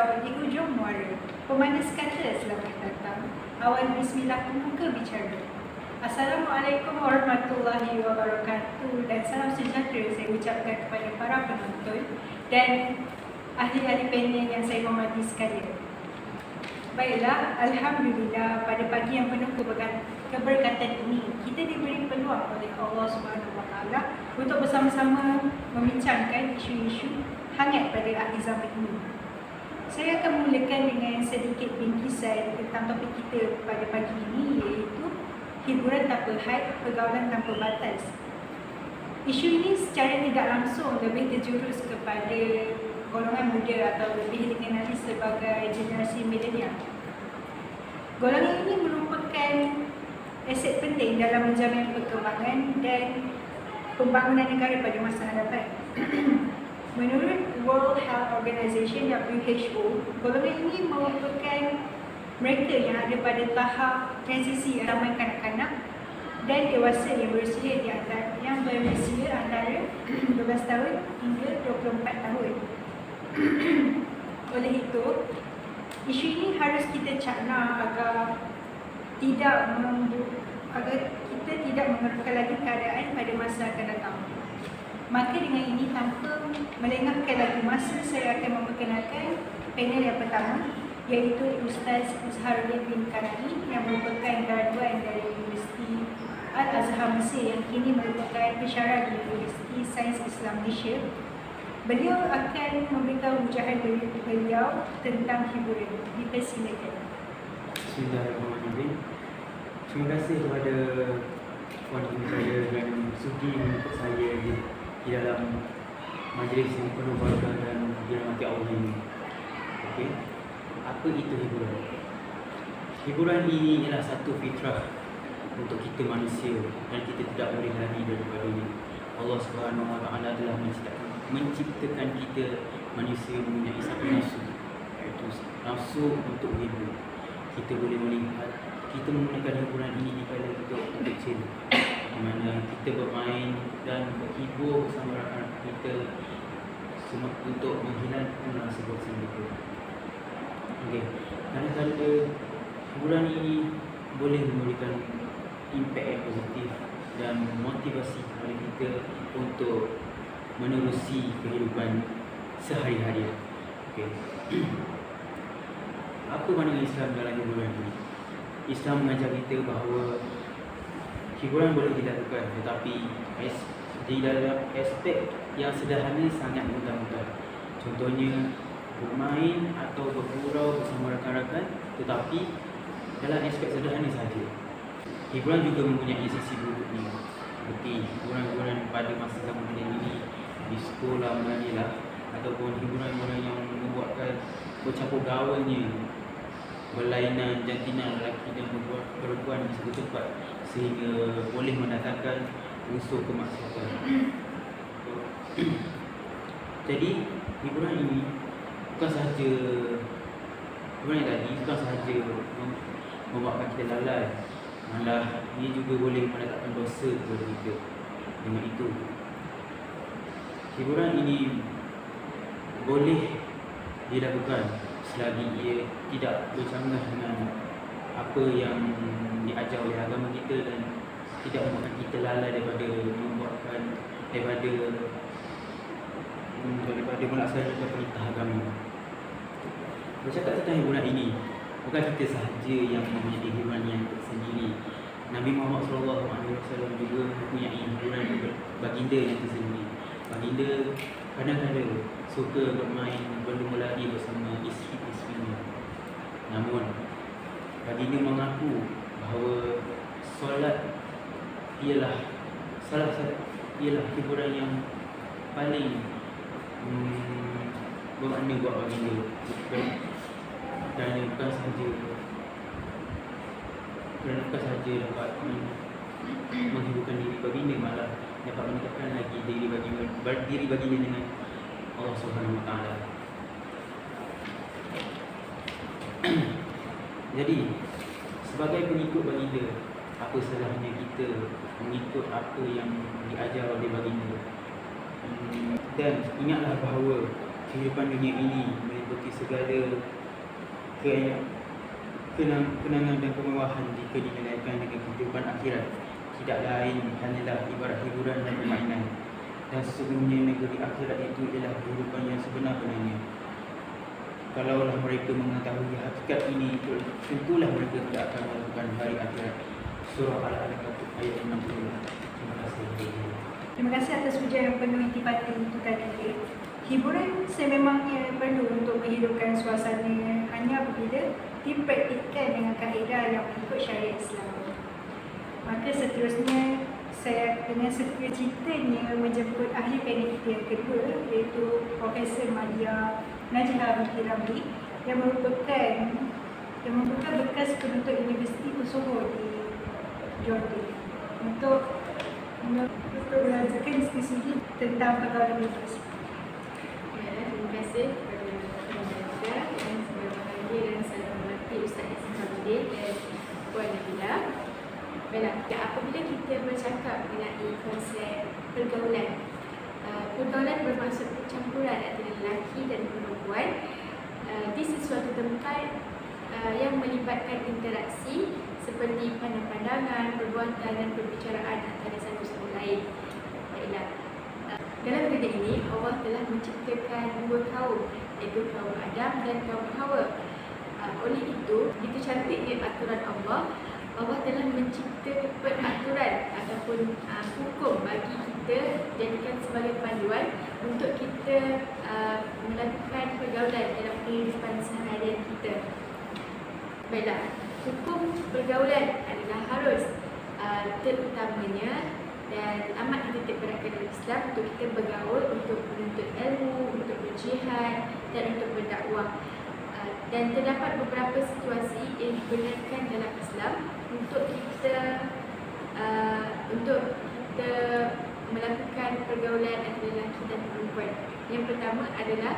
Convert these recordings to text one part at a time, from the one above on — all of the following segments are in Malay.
hijau di hujung muara. Pemanas kata selamat datang. Awan bismillah pembuka bicara. Assalamualaikum warahmatullahi wabarakatuh dan salam sejahtera saya ucapkan kepada para penonton dan ahli-ahli panel yang saya hormati sekalian. Baiklah, Alhamdulillah pada pagi yang penuh keberkatan ini kita diberi peluang oleh Allah Subhanahu Wa Taala untuk bersama-sama membincangkan isu-isu hangat pada akhir zaman ini. Saya akan mulakan dengan sedikit bingkisan tentang topik kita pada pagi ini, iaitu hiburan tanpa had, pergaulan tanpa batas. Isu ini secara tidak langsung lebih terjurus kepada golongan muda atau lebih dikenali sebagai generasi milenial. Golongan ini merupakan aset penting dalam menjamin perkembangan dan pembangunan negara pada masa hadapan. Menurut World Health Organization WHO, golongan ini merupakan mereka yang ada pada tahap transisi antara kanak-kanak dan dewasa yang berusia antara 12 tahun hingga 24 tahun. Oleh itu, isu ini harus kita cakna agar kita tidak mengeruhkan lagi keadaan pada masa akan datang. Maka dengan ini, tanpa melengahkan lagi masa, saya akan memperkenalkan panel yang pertama, iaitu Ustaz Izharuddin bin Kanani yang merupakan graduan dari Universiti Al-Azhar Mesir yang kini merupakan pensyarah di Universiti Sains Islam Malaysia. Beliau akan memberikan hujahan beliau tentang hiburan. Dipersilakan. Bismillahirrahmanirrahim. Terima kasih kepada Puan Ibu saya dan sudi menjemput saya di dalam majlis yang penuh barakah dan dirahmati Allah ini. Okey. Apa itu hiburan? Hiburan ini ialah satu fitrah untuk kita manusia dan kita tidak boleh lari daripadanya. Allah Subhanahu Wa Taala telah menciptakan kita manusia mempunyai satu nafsu, iaitu nafsu untuk hibur. Kita boleh melihat kita menggunakan hiburan ini di kala kita kecil, di mana kita bermain dan berhibur bersama rakan kita semua untuk menghilangkan rasa bosan kita. Okey, kadang-kadang hiburan ini boleh memberikan impak yang positif dan motivasi kepada kita untuk menerusi kehidupan sehari-hari. Okey. Apa makna Islam dalam hiburan ini? Islam mengajar kita bahawa hiburan boleh dilakukan, tetapi di dalam aspek yang sederhana sangat mudah-mudah. Contohnya bermain atau bergurau bersama rakan-rakan, tetapi dalam aspek sederhana sahaja. Hiburan juga mempunyai sisi buruknya, seperti hiburan-hiburan pada masa zaman ini di sekolah mengajilah, ataupun hiburan-hiburan yang membuatkan bercampur gaulnya berlainan jantina lelaki dan perempuan di satu tempat sehingga boleh mendatangkan unsur kemaksiatan. Jadi hiburan ini bukan sahaja membuatkan kita lalai, malah ia juga boleh mendatangkan dosa kepada kita. Dengan itu, hiburan ini boleh dilakukan selagi ia tidak bercanggah dengan apa yang diajar oleh agama kita dan tidak membuatkan kita lalai daripada melaksanakan perintah agama. Bercakap tentang hiburan ini, bukan kita sahaja yang mempunyai hiburan yang tersendiri. Nabi Muhammad SAW juga mempunyai hiburan baginda yang tersendiri. Baginda kadang-kadang suka bermain berlumba lari bersama isteri-isterinya. Namun baginda mengaku bahawa solat ialah hiburan yang paling bermakna buat baginda. Dan bukan sahaja dapat menghiburkan diri baginda, malah dapat mendekatkan lagi diri baginda dengan Allah Subhanahu Wa Taala. Jadi, sebagai pengikut baginda, apa salahnya kita mengikut apa yang diajar oleh baginda? Dan ingatlah bahawa kehidupan dunia ini meliputi segala kenangan dan kemewahan jika dinilaikan dengan kehidupan akhirat. Tidak lain hanyalah ibarat hiburan dan permainan. Dan sesungguhnya negeri akhirat itu ialah kehidupan yang sebenar-benarnya. Kalaulah mereka mengetahui hakikat ini, tentulah mereka tidak akan melakukan hari akhirat. Surah Al-Ankabut ayat 60. Terima kasih. Terima kasih atas pujian yang penuh intipati itu tadi. Hiburan sememangnya perlu untuk menghidupkan suasana hanya apabila dipraktikkan dengan kaedah yang mengikut syariat Islam. Maka seterusnya saya dengan setia citanya menjemput ahli panel kita yang kedua, iaitu Profesor Madia Najlah binti Ramli yang merupakan bekas penuntut Universiti Usoho di Jordan untuk belajarkan diskusi tentang pergaulan bebas. Terima kasih kepada pengajar yang saya bahagia dan saya hormati Ustaz Ismail dan Puan Nabila. Baiklah, apabila kita bercakap mengenai konsep pergaulan, pergaulan bermaksud percampuran antara lelaki dan perempuan di sesuatu tempat yang melibatkan interaksi seperti pandang-pandangan, perbuatan dan perbicaraan antara satu sama lain. Baiklah, dalam dunia ini Allah telah menciptakan dua kaum, iaitu kaum Adam dan kaum Hawa. Oleh itu, begitu cantiknya aturan Allah telah mencipta peraturan ataupun hukum bagi kita jadikan sebagai panduan untuk kita melakukan pergaulan dalam kehidupan seharian kita. Baiklah, hukum pergaulan adalah harus terutamanya dan amat dititik beratkan dalam Islam untuk kita bergaul, untuk menuntut ilmu, untuk berjihad dan untuk berdakwah. Dan terdapat beberapa situasi yang dibenarkan dalam Islam untuk kita melakukan pergaulan antara lelaki dan perempuan. Yang pertama adalah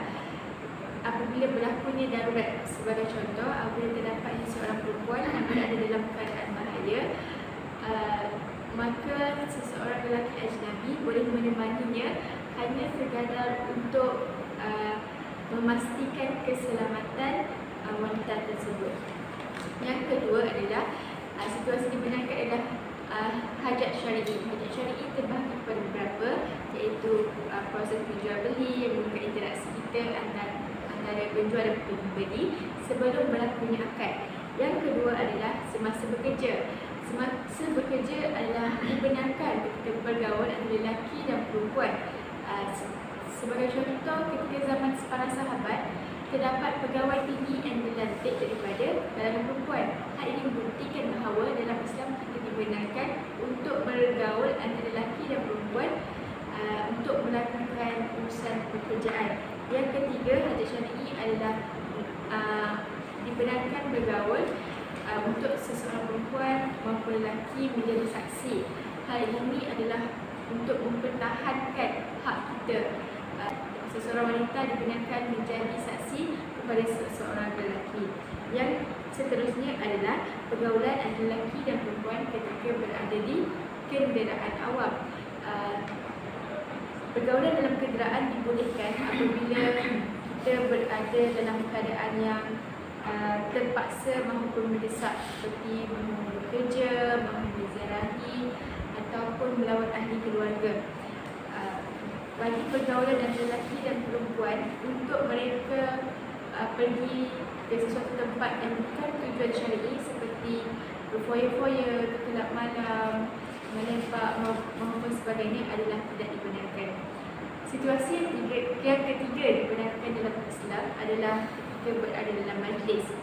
apabila berlakunya darurat. Sebagai contoh, apabila terdapat seorang perempuan yang berada dalam keadaan bahaya, maka seseorang lelaki ajnabi boleh menemaninya hanya sekadar untuk memastikan keselamatan wanita tersebut. Yang kedua adalah situasi dibenarkan adalah hajat syar'i. Hajat syar'i terbahagi kepada beberapa, iaitu proses penjual beli yang merupakan interaksi kita antara penjual dan pembeli sebelum berlakunya akad. Yang kedua adalah semasa bekerja. Semasa bekerja adalah dibenarkan kita bergaul antara lelaki dan perempuan. Sebagai contoh, ketika zaman para sahabat, terdapat pegawai tinggi yang dilantik daripada kalangan perempuan. Hal ini membuktikan bahawa dalam Islam kita dibenarkan untuk bergaul antara lelaki dan perempuan untuk melakukan urusan pekerjaan. Yang ketiga, hajat syar'i adalah dibenarkan bergaul untuk seseorang perempuan maupun lelaki menjadi saksi. Hal ini adalah untuk mempertahankan hak kita. Seseorang wanita dibenarkan menjadi saksi kepada seseorang lelaki. Yang seterusnya adalah pergaulan antara lelaki dan perempuan ketika berada di kenderaan awam. Pergaulan dalam kenderaan dibolehkan apabila kita berada dalam keadaan yang terpaksa maupun mendesak, seperti mahu bekerja, mahu menziarahi ataupun melawat ahli keluarga. Bagi pergaulan antara lelaki dan perempuan, untuk mereka pergi ke sesuatu tempat yang bukan tujuan syar'i seperti berfoya-foya, ke kelab malam, melempak maupun sebagainya adalah tidak dibenarkan. Situasi yang ketiga dibenarkan dalam Islam adalah ketika berada dalam majlis.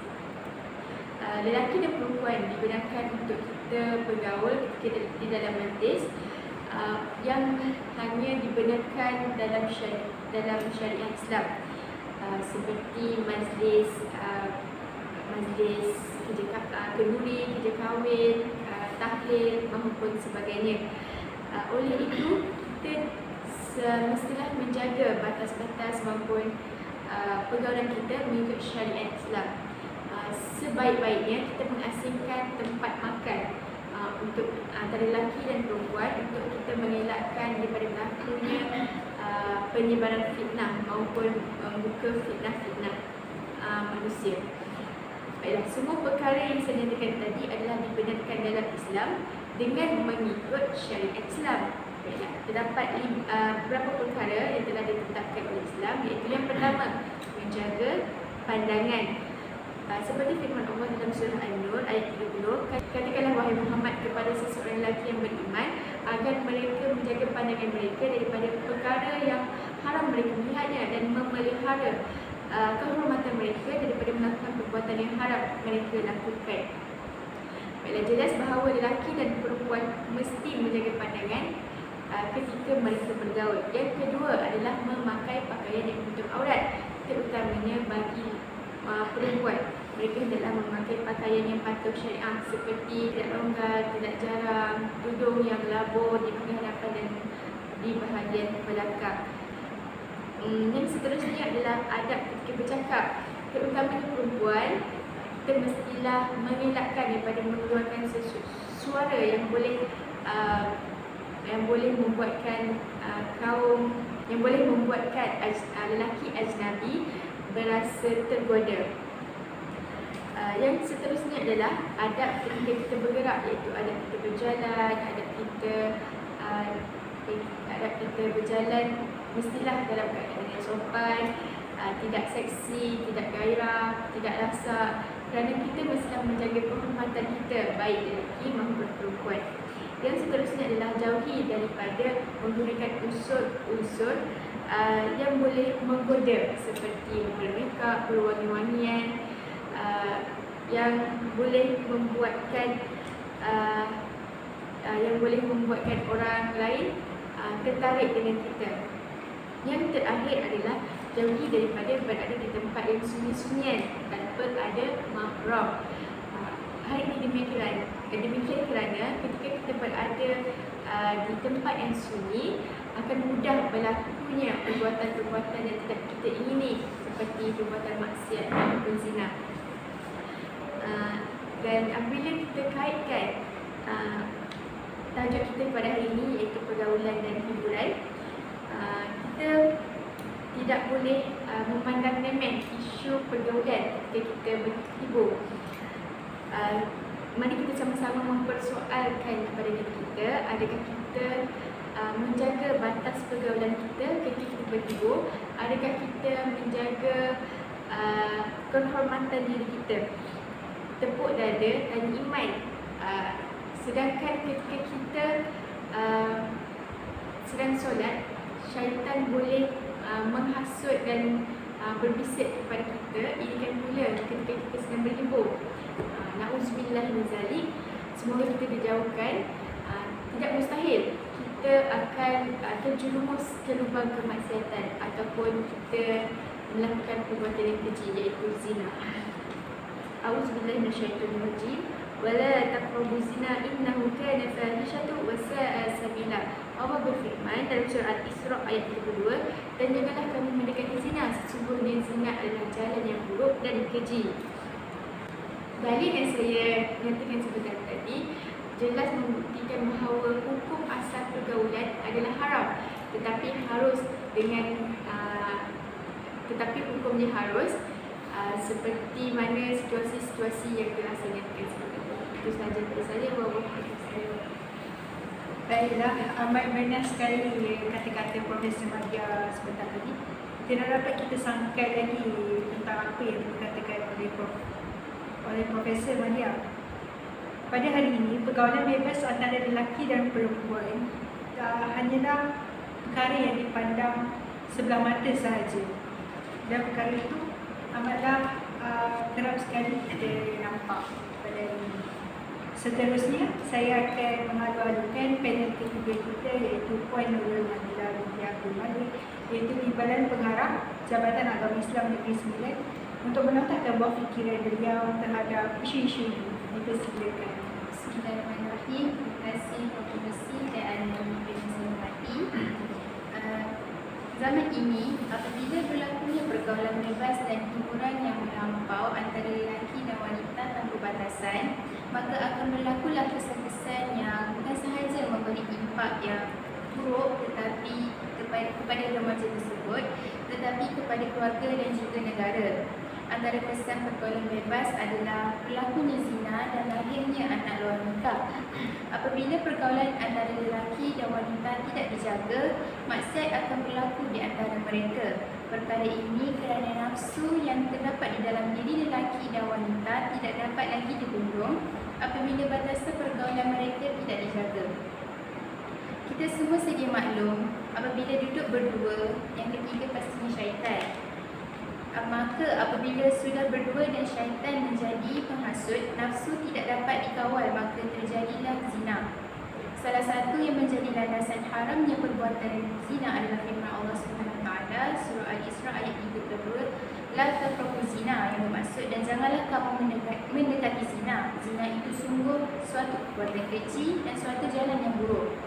Lelaki dan perempuan dibenarkan untuk kita bergaul ketika di dalam majlis yang hanya dibenarkan dalam syariat Islam, seperti majlis kenduri, kerja kahwin, tahlil maupun sebagainya. Oleh itu, kita semestilah menjaga batas-batas maupun pergaulan kita mengikut syariat Islam. Sebaik-baiknya kita mengasingkan tempat makan untuk antara lelaki dan perempuan untuk kita mengelakkan daripada berlakunya penyebaran fitnah maupun membuka fitnah-fitnah manusia. Baiklah, semua perkara yang saya nyatakan tadi adalah dibenarkan dalam Islam dengan mengikut syariat Islam. Baiklah, terdapat beberapa perkara yang telah ditetapkan oleh Islam, iaitu yang pertama, menjaga pandangan. Seperti firman Allah dalam surah An-Nur ayat 30, katakanlah wahai Muhammad kepada seseorang lelaki yang beriman agar mereka menjaga pandangan mereka daripada perkara yang haram mereka melihatnya dan memelihara kehormatan mereka daripada melakukan perbuatan yang haram mereka lakukan. Baiklah, jelas bahawa lelaki dan perempuan mesti menjaga pandangan ketika mereka bergaul. Yang kedua adalah memakai pakaian yang menutup aurat, terutamanya bagi perempuan. Mereka hendaklah memakai pakaian yang patuh syariah seperti tidak longgar, tidak jarang, tudung yang labur di bahagian hadapan dan di bahagian belakang. Yang seterusnya adalah adab ketika bercakap. Terutamanya perempuan, kita mestilah mengelakkan daripada mengeluarkan suara yang boleh membuatkan lelaki ajnabi berasa tergoda. Yang seterusnya adalah adab ketika kita bergerak, iaitu adab kita berjalan, adab kita berjalan mestilah dalam keadaan yang sopan, tidak seksi, tidak gairah, tidak lasak, kerana kita mestilah menjaga kehormatan kita baik lelaki maupun perempuan. Yang seterusnya adalah jauhi daripada menggunakan unsur-unsur yang boleh menggoda seperti bermakeup, berwangi-wangian, yang boleh membuatkan orang lain tertarik dengan kita. Yang terakhir adalah jauhi daripada berada di tempat yang sunyi-sunyian tanpa ada mahram. Hal ini demikian kerana ketika kita berada di tempat yang sunyi akan mudah berlakunya perbuatan-perbuatan yang tidak kita ingini seperti perbuatan maksiat ataupun zina. Dan apabila kita kaitkan tajuk kita pada hari ini, iaitu pergaulan dan hiburan, kita tidak boleh memandang remeh isu pergaulan ketika kita berhibur. Mari kita sama-sama mempersoalkan kepada diri kita, adakah kita menjaga batas pergaulan kita ketika kita berhibur? Adakah kita menjaga kehormatan diri kita, tepuk dada dan iman, sedangkan ketika kita sedang solat, syaitan boleh menghasut dan berbisik kepada kita. Inikan pula ketika kita sedang berhibur. Na'udzubillah min zalik. Semoga kita dijauhkan. Tidak mustahil kita akan terjerumus ke lubang kemaksiatan ataupun kita melakukan perbuatan yang keji, iaitu zina. A'udzubillahi minasyaitonir rajim. Wala taqrabu zina innahu kana fahishatu wa sa'a sabila. Allah berfirman dalam surah Al-Isra ayat 32, dan janganlah kamu mendekati zina, sesungguhnya zina adalah jalan yang buruk dan keji. Dalil yang saya nyatakan sebentar tadi jelas membuktikan bahawa hukum asal pergaulan adalah haram, tetapi hukumnya harus seperti mana situasi-situasi yang telah saya nyatakan sebentar tadi. Itu sahaja dari saya. Baiklah, amat benar sekali kata-kata Profesor Madia sebentar tadi. Tidak dapat kita sangkai lagi tentang apa yang dikatakan oleh Profesor Madia. Pada hari ini, pergaulan bebas antara lelaki dan perempuan hanyalah perkara yang dipandang sebelah mata sahaja. Dan perkara itu amatlah kerap sekali kita nampak pada hari ini. Seterusnya, saya akan mengalu-alukan panel ketiga kita, iaitu Puan Nurul Nabila binti Abdul Malik, iaitu Timbalan Pengarah Jabatan Agama Islam Negeri Sembilan, untuk menontakkan buah fikiran beliau terhadap isu-isu ini. Dipersilakan. Bismillahirrahmanirrahim. Terima kasih Prof. Mercy dan yang saya hormati. Zaman ini, apabila berlakunya pergaulan bebas dan hiburan yang melampau antara lelaki dan wanita tanpa batasan, maka akan berlakulah kesan-kesan yang bukan sahaja memberi impak yang buruk kepada remaja tersebut, tetapi kepada keluarga dan juga negara. Antara kesan pergaulan bebas adalah berlakunya zina dan lahirnya anak luar nikah. Apabila pergaulan antara lelaki dan wanita tidak dijaga, maksiat akan berlaku di antara mereka. Perkara ini kerana nafsu yang terdapat di dalam diri lelaki dan wanita tidak dapat lagi dibendung apabila batasan pergaulan mereka tidak dijaga. Kita semua sedia maklum, apabila duduk berdua, yang ketiga pastinya syaitan. Maka apabila sudah berdua dan syaitan menjadi penghasut, nafsu tidak dapat dikawal, maka terjadilah zina. Salah satu yang menjadi landasan haramnya perbuatan zina adalah firman Allah SWT, surah Al-Isra ayat 32, la taqrabu zina, yang bermaksud dan janganlah kamu mendekati zina. Zina itu sungguh suatu perbuatan keji dan suatu jalan yang buruk.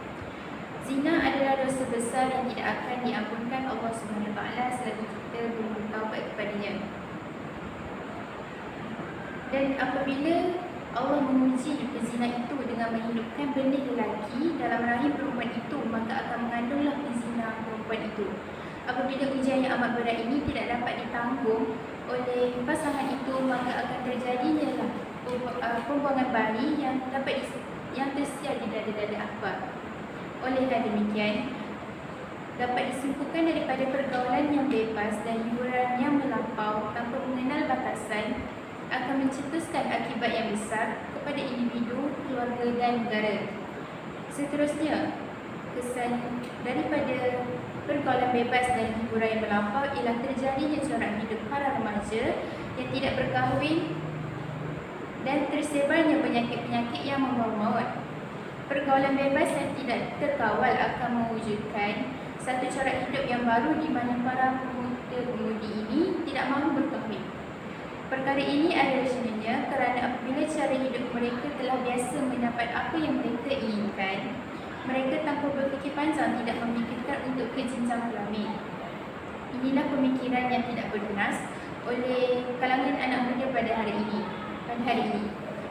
Zina adalah dosa besar yang tidak akan diampunkan Allah SWT selagi kita belum bertaubat kepadanya. Dan apabila Allah menguji pezina itu dengan menghidupkan benih lelaki dalam rahim perempuan itu, maka akan mengandunglah pezina perempuan itu. Apabila ujian yang amat berat ini tidak dapat ditanggung oleh pasangan itu, maka akan terjadinya pembuangan bayi yang tersiar di dada-dada akbar. Olehlah demikian, dapat disimpulkan daripada pergaulan yang bebas dan hiburan yang melampau tanpa mengenal batasan akan mencetuskan akibat yang besar kepada individu, keluarga dan negara. Seterusnya, kesan daripada pergaulan bebas dan hiburan yang melampau ialah terjadinya corak hidup para remaja yang tidak berkahwin dan tersebarnya penyakit-penyakit yang membawa maut. Pergaulan bebas yang tidak terkawal akan mewujudkan satu corak hidup yang baru di mana para pemuda-pemudi ini tidak mahu berkahwin. Perkara ini adalah sebenarnya kerana apabila cara hidup mereka telah biasa mendapat apa yang mereka inginkan, mereka tanpa berfikir panjang tidak memikirkan untuk ke jenjang kelamin. Inilah pemikiran yang tidak bernas oleh kalangan anak muda pada hari ini.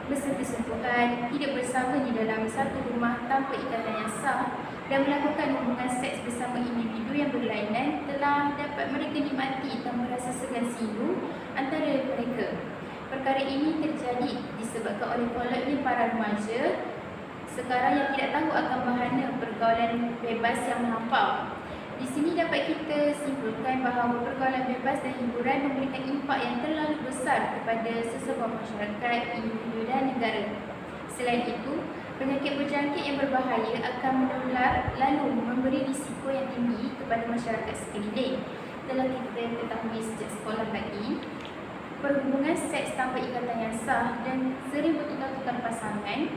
Bersentuhan, hidup bersama di dalam satu rumah tanpa ikatan yang sah dan melakukan hubungan seks bersama individu yang berlainan telah dapat mereka nikmati tanpa rasa segan silu antara mereka. Perkara ini terjadi disebabkan oleh kolotnya para remaja sekarang yang tidak tahu akan bahana pergaulan bebas yang melampau. Di sini dapat kita simpulkan bahawa pergaulan bebas dan hiburan memberikan impak yang terlalu besar kepada sesebuah masyarakat, individu dan negara. Selain itu, penyakit berjangkit yang berbahaya akan menular lalu memberi risiko yang tinggi kepada masyarakat sekeliling. Telah kita ketahui sejak sekolah lagi, perhubungan seks tanpa ikatan yang sah dan sering bertukar-tukar pasangan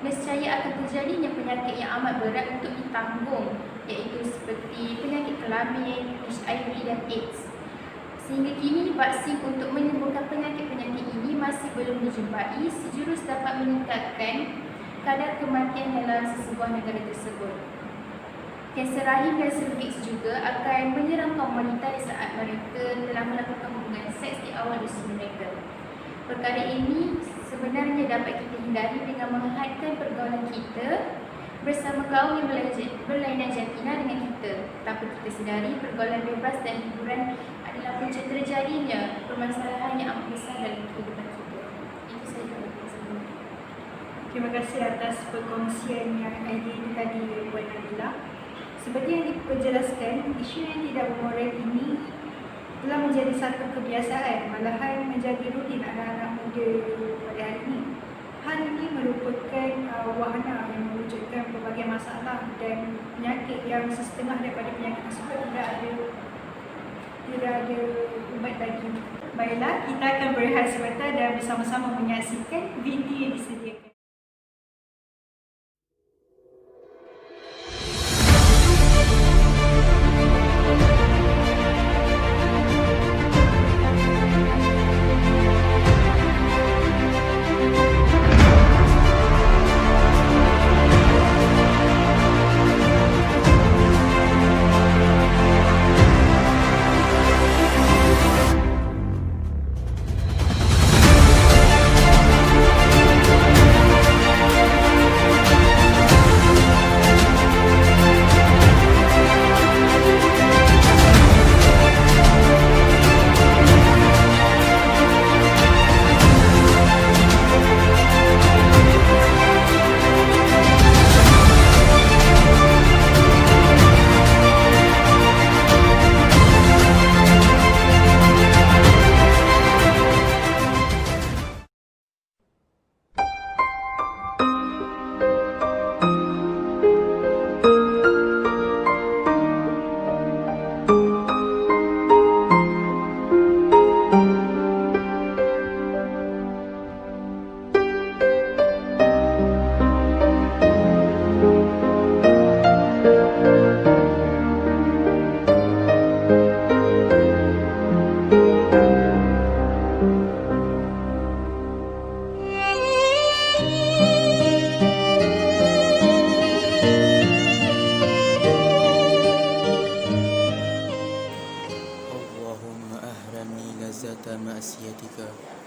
nescaya akan terjadinya penyakit yang amat berat untuk ditanggung, iaitu seperti penyakit kelamin, HIV dan AIDS. Sehingga kini vaksin untuk menyembuhkan penyakit-penyakit ini masih belum dijumpai sejurus dapat meningkatkan kadar kematian dalam sesebuah negara tersebut. Kanser rahim dan serviks juga akan menyerang kaum wanita di saat mereka telah melakukan hubungan seks di awal usia mereka. Perkara ini sebenarnya dapat kita hindari dengan menghadkan pergaulan kita bersama kaum yang berlainan jantina dengan kita. Tanpa kita sedari, pergaulan bebas dan hiburan adalah punca terjadinya permasalahan yang amat besar dalam kehidupan kita. Itu sahaja dari saya. Terima kasih atas perkongsian yang ID tadi, Puan Nabila. Seperti yang diperjelaskan, isu yang tidak bermoral ini telah menjadi satu kebiasaan, malahan menjadi rutin anak-anak muda pada hari ini. Hal ini merupakan wahana yang mewujudkan pelbagai masalah dan penyakit yang setengah daripada penyakit tersebut tidak ada ubat lagi. Baiklah, kita akan berehat sebentar dan bersama-sama menyaksikan video yang disediakan.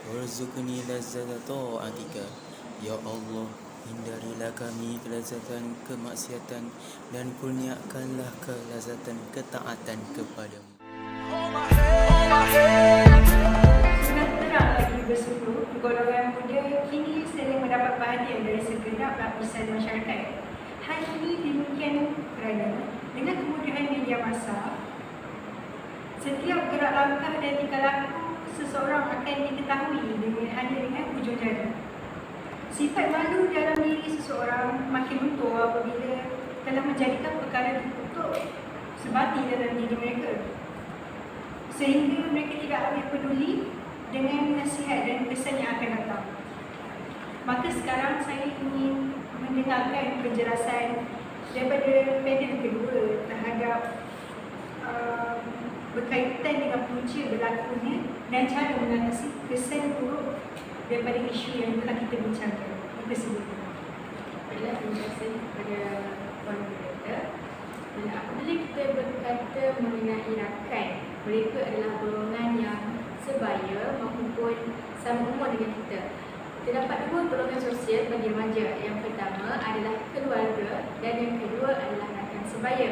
warzuqni lazzata ta'atika. Ya Allah, hindarilah kami kelezatan kemaksiatan dan kurniakanlah kelezatan ketaatan kepadamu. Sudah terang lagi bersuluh, golongan muda kini sering mendapat perhatian dari segenap lapisan masyarakat. Hal ini demikian kerana dengan kemudahan media massa, setiap gerak langkah dan tingkah laku seseorang akan diketahui hanya dengan hujung jari. Sifat malu dalam diri seseorang makin luntur apabila telah menjadikan perkara terkutuk sebati dalam diri mereka, sehingga mereka tidak ambil peduli dengan nasihat dan pesan yang akan datang. Maka sekarang saya ingin mendengarkan penjelasan daripada panel kedua terhadap berkaitan dengan punca berlakunya dan cara mengatasi kesan buruk daripada isu yang telah kita bincangkan. Terima kasih. Baiklah, terima kasih kepada Puan Moderator. Apabila kita berkata mengenai rakan, mereka adalah golongan yang sebaya maupun sama umur dengan kita. Terdapat dua golongan sosial bagi remaja. Yang pertama adalah keluarga dan yang kedua adalah rakan sebaya.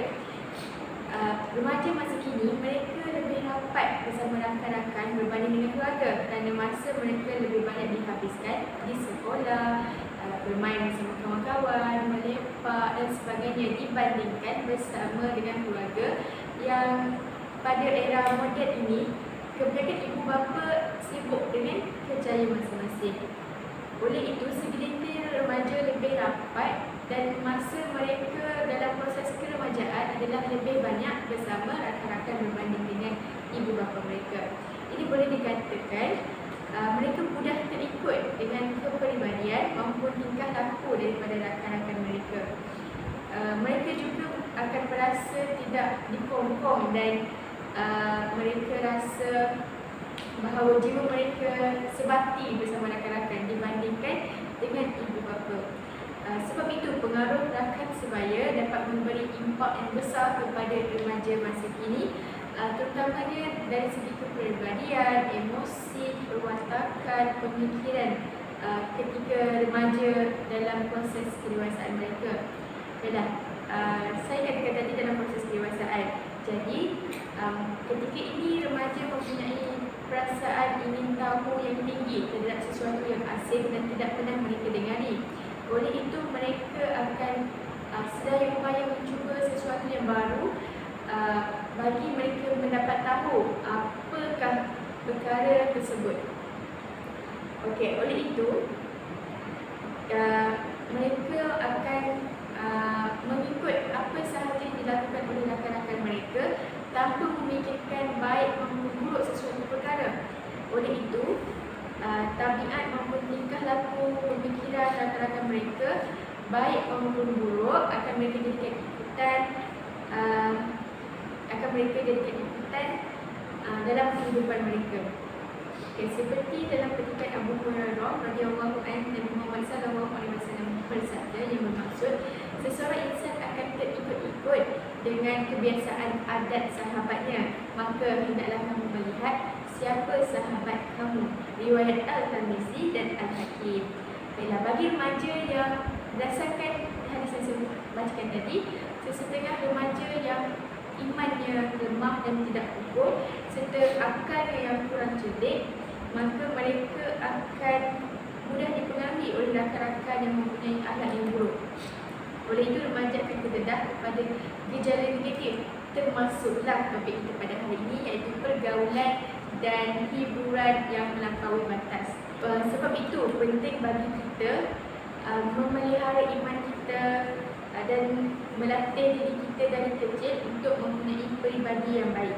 Remaja masa kini mereka lebih rapat bersama rakan-rakan berbanding dengan keluarga kerana masa mereka lebih banyak dihabiskan di sekolah, bermain bersama kawan-kawan, melepak dan sebagainya dibandingkan bersama dengan keluarga yang pada era moden ini kebanyakan ibu bapa sibuk dengan kerjaya masing-masing. Oleh itu, segelintir remaja lebih rapat dan masa mereka dalam proses keremajaan adalah lebih banyak bersama rakan-rakan berbanding dengan ibu bapa mereka. Ini boleh dikatakan mereka mudah terikut dengan kepribadian maupun tingkah laku daripada rakan-rakan mereka. Mereka juga akan merasa tidak dikongkong dan mereka rasa bahawa jiwa mereka sebati bersama rakan-rakan dibandingkan dengan ibu bapa. Sebab itu pengaruh rakan sebaya dapat memberi impak yang besar kepada remaja masa kini, terutamanya dari segi kepribadian, emosi, perwatakan, pemikiran ketika remaja dalam proses kedewasaan mereka. Baiklah, saya katakan tadi dalam proses kedewasaan. Jadi ketika ini remaja mempunyai perasaan ingin tahu yang tinggi terhadap sesuatu yang asing dan tidak pernah mereka dengari. Oleh itu mereka akan sedaya upaya mencuba sesuatu yang baru bagi mereka mendapat tahu apakah perkara tersebut. Okey, oleh itu mereka akan mengikut apa sahaja yang dilakukan oleh rakan-rakan mereka tanpa memikirkan baik maupun buruk sesuatu perkara. Oleh itu, tabiat maupun tingkah laku pemikiran rakan-rakan mereka baik maupun buruk akan mereka jadikan ikutan dalam kehidupan mereka. Okay, seperti dalam petikan Abu Hurairah radhiyallahu anhu, Nabi Muhammad sallallahu alaihi wasallam bersabda yang bermaksud seseorang insan akan terikut-ikut dengan kebiasaan adat sahabatnya, maka hendaklah kamu melihat siapa sahabat kamu. Riwayat Al-Tirmizi dan Al-Hakim. Baiklah, bagi remaja yang berdasarkan hadis yang saya bacakan tadi, sesetengah remaja yang imannya lemah dan tidak kukuh serta akalnya yang kurang cerdik, maka mereka akan mudah dipengaruhi oleh rakan-rakan yang mempunyai akhlak yang buruk. Oleh itu remaja akan terdedah kepada gejala negatif, termasuklah topik kita pada hari ini iaitu pergaulan dan hiburan yang melampaui batas. Sebab itu penting bagi kita memelihara iman kita dan melatih diri kita dari kecil untuk mempunyai peribadi yang baik.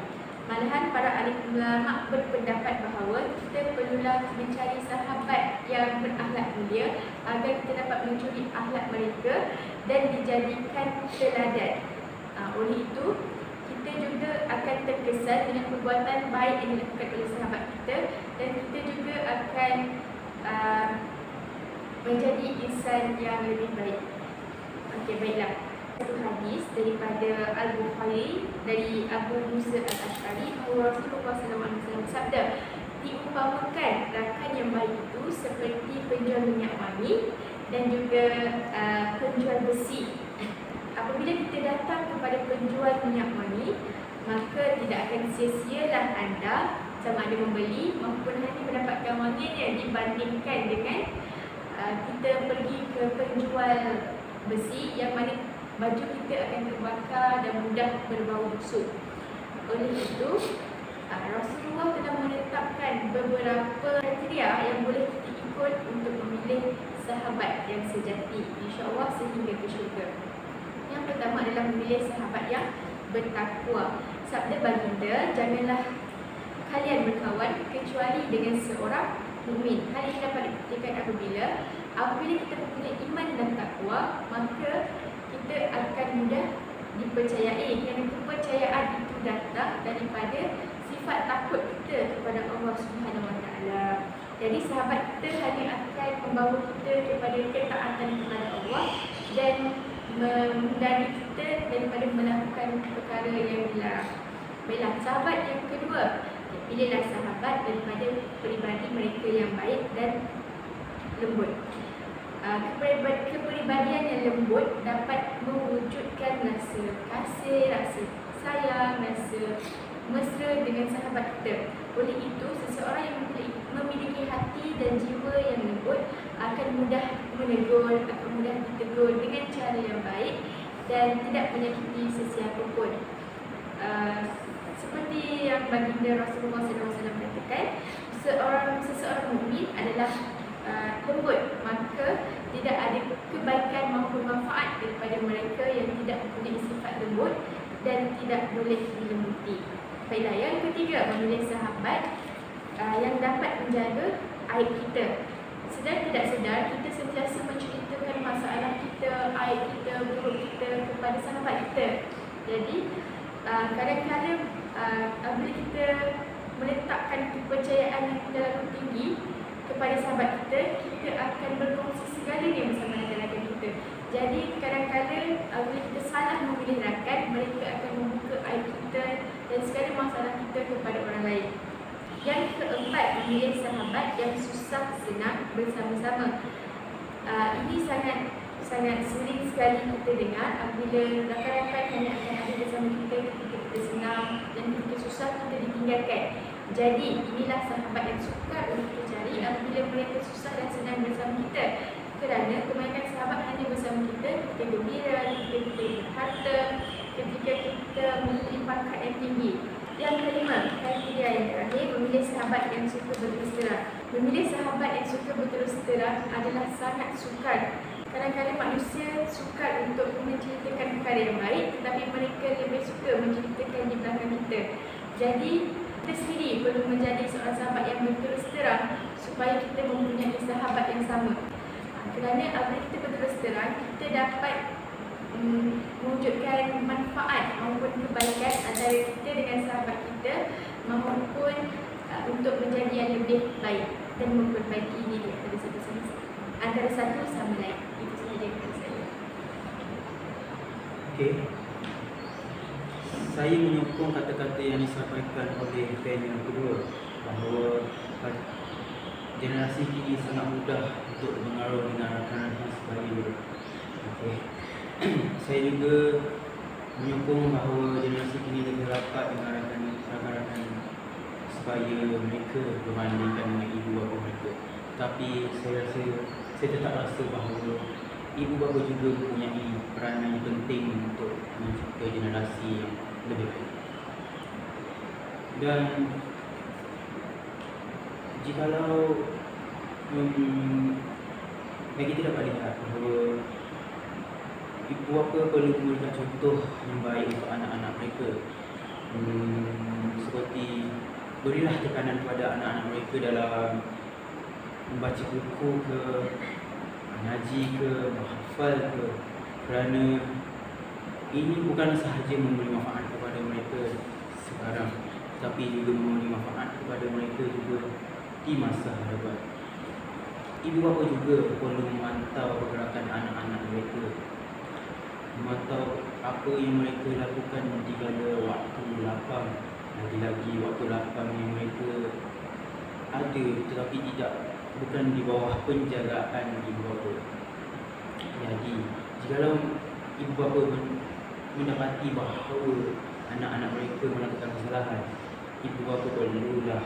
Malahan para ahli ulama berpendapat bahawa kita perlulah mencari sahabat yang berakhlak mulia agar kita dapat mencuri akhlak mereka dan dijadikan teladan. Oleh itu, kita juga akan terkesan dengan perbuatan baik yang dilakukan oleh sahabat kita dan kita juga akan menjadi insan yang lebih baik. Okey, baiklah. Satu hadis daripada Al-Bukhari dari Abu Musa Al-Ash'ari bahawa Rasulullah SAW bersabda, diumpamakan rakan yang baik itu seperti penjual minyak wangi dan juga penjual besi. Apabila kita datang kepada penjual minyak wangi, maka tidak akan sia-sialah anda sama ada membeli maupun hanya mendapatkan wanginya dibandingkan dengan kita pergi ke penjual besi yang mana baju kita akan terbakar dan mudah berbau busuk. Oleh itu, Rasulullah telah menetapkan beberapa kriteria yang boleh kita ikut untuk memilih sahabat yang sejati, insya-Allah sehingga ke syurga. Yang pertama adalah memilih sahabat yang bertakwa. Sabda baginda, janganlah kalian berkawan kecuali dengan seorang mukmin. Hal ini dapat dibuktikan apabila kita mempunyai iman dan takwa, maka kita akan mudah dipercayai. Kerana kepercayaan itu datang daripada sifat takut kita kepada Allah Subhanahu Wa Taala. Jadi sahabat kita hanya akan membawa kita kepada ketaatan kepada Allah dan menghindari kita daripada melakukan perkara yang dilarang. Baiklah, sahabat yang kedua, pilihlah sahabat daripada peribadi mereka yang baik dan lembut. Kepribadian yang lembut dapat mewujudkan rasa kasih, rasa sayang, rasa mesra dengan sahabat kita. Oleh itu, seseorang yang memiliki hati dan jiwa yang lembut akan mudah menegur, akan mudah ditegur dengan cara yang baik dan tidak menyakiti sesiapa pun. Seperti yang baginda Rasulullah SAW katakan, seseorang mukmin adalah lembut, maka tidak ada kebaikan maupun manfaat daripada mereka yang tidak mempunyai sifat lembut dan tidak boleh dilembuti. Baiklah, yang ketiga, memilih sahabat yang dapat menjaga aib kita. Sedar tidak sedar, kita sentiasa menceritakan masalah kita, aib kita, buruk kita kepada sahabat kita. Jadi, kadang-kadang apabila kita meletakkan kepercayaan yang terlalu tinggi kepada sahabat kita, kita akan berkongsi segalanya bersama rakan-rakan kita. Jadi kadang-kadang apabila kita salah memilih rakan, mereka akan membuka aib kita dan segala masalah kita kepada orang lain. Yang keempat, memilih sahabat yang susah senang bersama-sama. Ini sangat sering sekali kita dengar apabila rakan-rakan hanya akan ada bersama kita ketika kita senang dan ketika susah kita ditinggalkan. Jadi inilah sahabat yang sukar untuk kita cari apabila mereka susah dan senang bersama kita. Kerana kebanyakan sahabat hanya bersama kita ketika gembira, ketika kita berharta, ketika kita memiliki pangkat yang tinggi. Yang kelima, kriteria yang terakhir, memilih sahabat yang suka berterus terang. Memilih sahabat yang suka berterus terang adalah sangat sukar. Kadang-kadang manusia sukar untuk menceritakan perkara yang baik, tetapi mereka lebih suka menceritakan di belakang kita. Jadi, kita sendiri perlu menjadi seorang sahabat yang berterus terang supaya kita mempunyai sahabat yang sama. Kerana apabila kita berterus terang, kita dapat mewujudkan manfaat maupun kebaikan antara kita dengan sahabat kita maupun untuk menjadi yang lebih baik dan memperbaiki diri antara satu sama lain. Itu sahaja daripada saya. Okey. Saya menyokong kata-kata yang disampaikan oleh panel yang kedua bahawa generasi kini sangat mudah untuk mengaruh dengan rakan-rakan sebaya. Okey. Saya juga menyokong bahawa generasi kini lebih rapat dengan rakan-rakan sebaya mereka berbandingkan dengan ibu bapa mereka. Tapi saya tetap rasa bahawa ibu bapa juga mempunyai peranan yang penting untuk mencipta generasi yang lebih baik. Dan jikalau kita dapat lihat bahawa ibu bapa perlu memberikan contoh yang baik untuk anak-anak mereka. Seperti berilah tekanan kepada anak-anak mereka dalam membaca buku ke, mengaji ke, menghafal ke, kerana ini bukan sahaja memberi manfaat kepada mereka sekarang, tapi juga memberi manfaat kepada mereka juga di masa hadapan. Ibu bapa juga perlu memantau pergerakan anak-anak mereka, memantau apa yang mereka lakukan di kala waktu lapang, lagi-lagi waktu lapang yang mereka ada tetapi bukan di bawah penjagaan ibu bapa. Jadi jikalau ibu bapa mendapati bahawa anak-anak mereka melakukan kesalahan, ibu bapa perlulah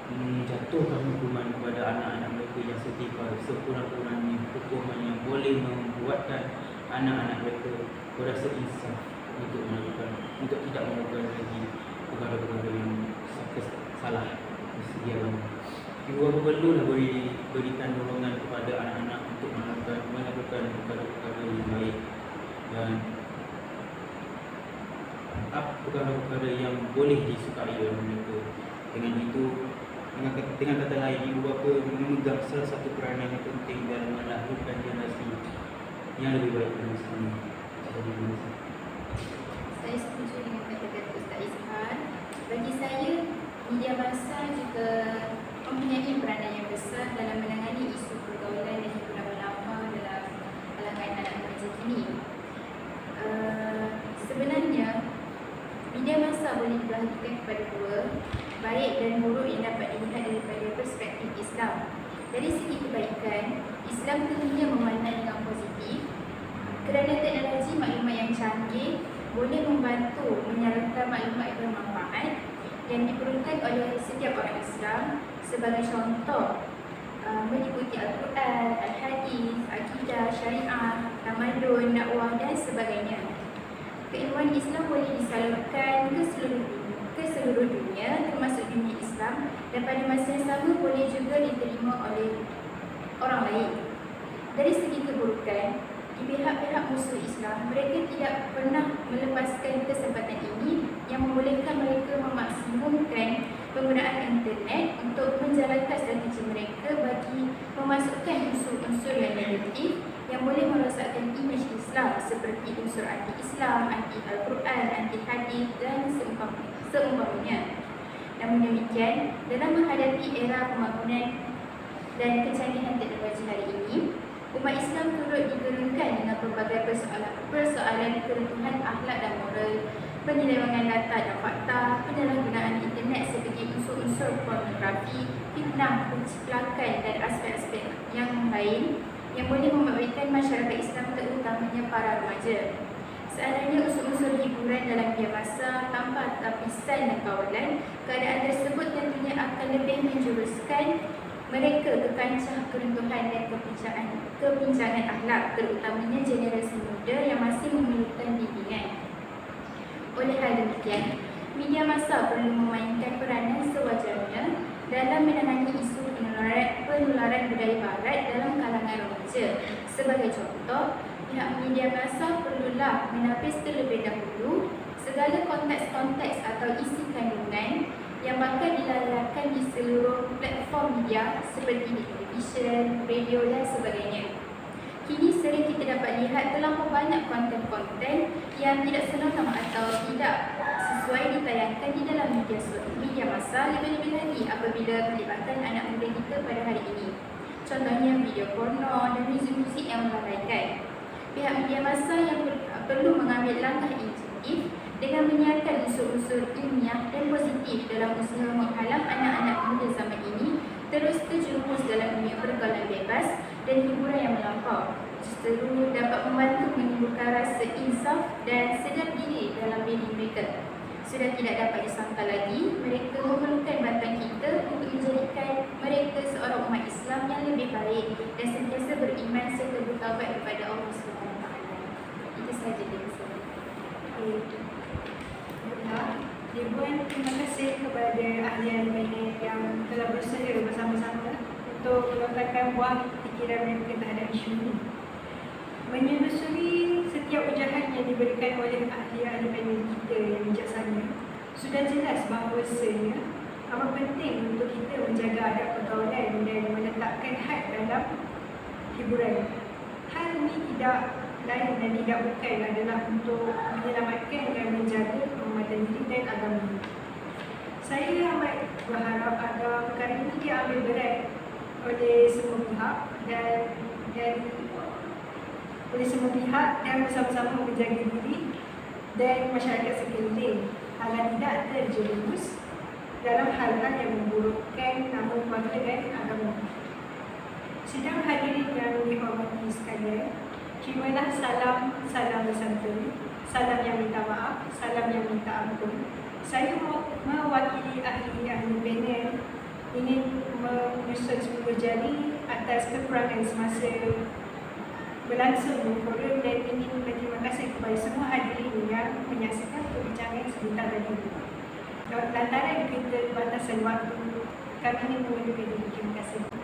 menjatuhkan hukuman kepada anak-anak mereka yang setimpal sekurang-kurangnya, hukuman yang boleh membuatkan anak-anak mereka berasa insaf untuk tidak melakukan lagi perkara-perkara yang salah di segi agama. Ibu bapa perlulah berikan dorongan kepada anak-anak untuk melakukan perkara-perkara yang baik dan perkara-perkara yang boleh disukai oleh mereka. Dengan kata lain, ibu bapa memegang salah satu peranan yang penting dalam melahirkan generasi yang lebih baik dari sebelum. Saya setuju dengan kata-kata Ustaz Izhan. Bagi saya, media massa juga mempunyai peranan yang besar dalam menangani isu pergaulan dan hiburan melampau dalam kalangan anak remaja kini. Sebenarnya, media massa boleh dibahagikan kepada dua, baik dan buruk yang dapat dilihat daripada perspektif Islam. Dari segi kebaikan, Islam tentunya memandang dengan positif kerana teknologi maklumat yang canggih boleh membantu menyalurkan maklumat yang bermanfaat yang diperlukan oleh setiap orang Islam. Sebagai contoh, meliputi Al-Quran, Al-Hadis, Akidah, Syariah, Tamadun, dakwah dan sebagainya. Keilmuan Islam boleh disalurkan ke seluruh dunia, termasuk dunia Islam, dan pada masa yang sama boleh juga diterima oleh orang lain. Dari segi keburukan, di pihak-pihak musuh Islam, mereka tidak pernah melepaskan kesempatan ini yang membolehkan mereka memaksimumkan penggunaan internet untuk menjalankan strategi mereka bagi memasukkan unsur-unsur yang negatif yang boleh merosakkan imej Islam seperti unsur anti-Islam, anti-Al-Quran, anti-Hadis dan seumpamanya. Namun demikian, dalam menghadapi era pembangunan dan kecanggihan teknologi hari ini, umat Islam turut digerunkan dengan pelbagai persoalan keruntuhan akhlak dan moral, penyelewengan data dan fakta, penyalahgunaan internet sebagai unsur-unsur pornografi, fitnah, penciplakan dan aspek-aspek yang lain yang boleh membabitkan masyarakat Islam terutamanya para remaja. Seandainya unsur-unsur hiburan dalam media massa tanpa lapisan dan kawalan, keadaan tersebut tentunya akan lebih menjuruskan mereka ke kancah keruntuhan dan kepincangan akhlak, terutamanya generasi muda yang masih memerlukan bimbingan. Oleh hal demikian, media massa perlu memainkan peranan sewajarnya dalam menangani isu penularan budaya barat dalam kalangan remaja. Sebagai contoh, pihak media massa perlulah menapis terlebih dahulu segala konteks-konteks atau isi kandungan yang bakal dilayarkan di seluruh platform media seperti di televisyen, radio dan sebagainya. Kini sering kita dapat lihat terlampau banyak konten-konten yang tidak senonoh atau tidak sesuai ditayangkan di dalam media massa, lebih-lebih lagi apabila melibatkan anak muda kita pada hari ini. Contohnya video porno dan muzik-muzik yang melalaikan. Pihak media massa yang perlu mengambil langkah inisiatif dengan menyiarkan unsur-unsur ilmiah dan positif dalam usaha menghalang anak-anak muda zaman ini terus terjerumus dalam dunia pergaulan bebas dan hiburan yang melampau. Justru dapat membantu menimbulkan rasa insaf dan sedar diri dalam diri mereka. Sudah tidak dapat disangka lagi, mereka memerlukan bantuan kita untuk menjadikan mereka seorang umat Islam yang lebih baik dan sentiasa beriman serta bertaubat kepada Allah SWT. Itu sahaja dari saya. Ribuan terima kasih kepada ahli-ahli yang telah berusaha bersama-sama untuk melontarkan buah fikiran mereka terhadap isu ini. Menyusuri setiap ujahan yang diberikan oleh ahli-ahli panel kita yang bijaksana, sudah jelas bahawasanya amat penting untuk kita menjaga adab pergaulan dan meletakkan had dalam hiburan. Hal ini tidak lain dan tidak bukan adalah untuk menyelamatkan dan menjaga kehormatan diri dan agama. Saya amat berharap agar perkara ini diambil berat oleh semua pihak dan bersama-sama menjaga diri dan masyarakat sekeliling agar tidak terjerumus dalam hal-hal yang memburukkan nama keluarga dan agama. Sidang hadirin yang dihormati sekalian, terimalah salam bersantun, salam yang minta maaf, salam yang minta ampun. Saya mewakili ahli-ahli panel ingin menyusun 10 jari atas kekurangan semasa berlangsung forum dan ingin berterima kasih kepada semua hadirin yang menyaksikan perbincangan sebentar tadi. Lantaran keterbatasan waktu, kami ingin mengucapkan terima kasih.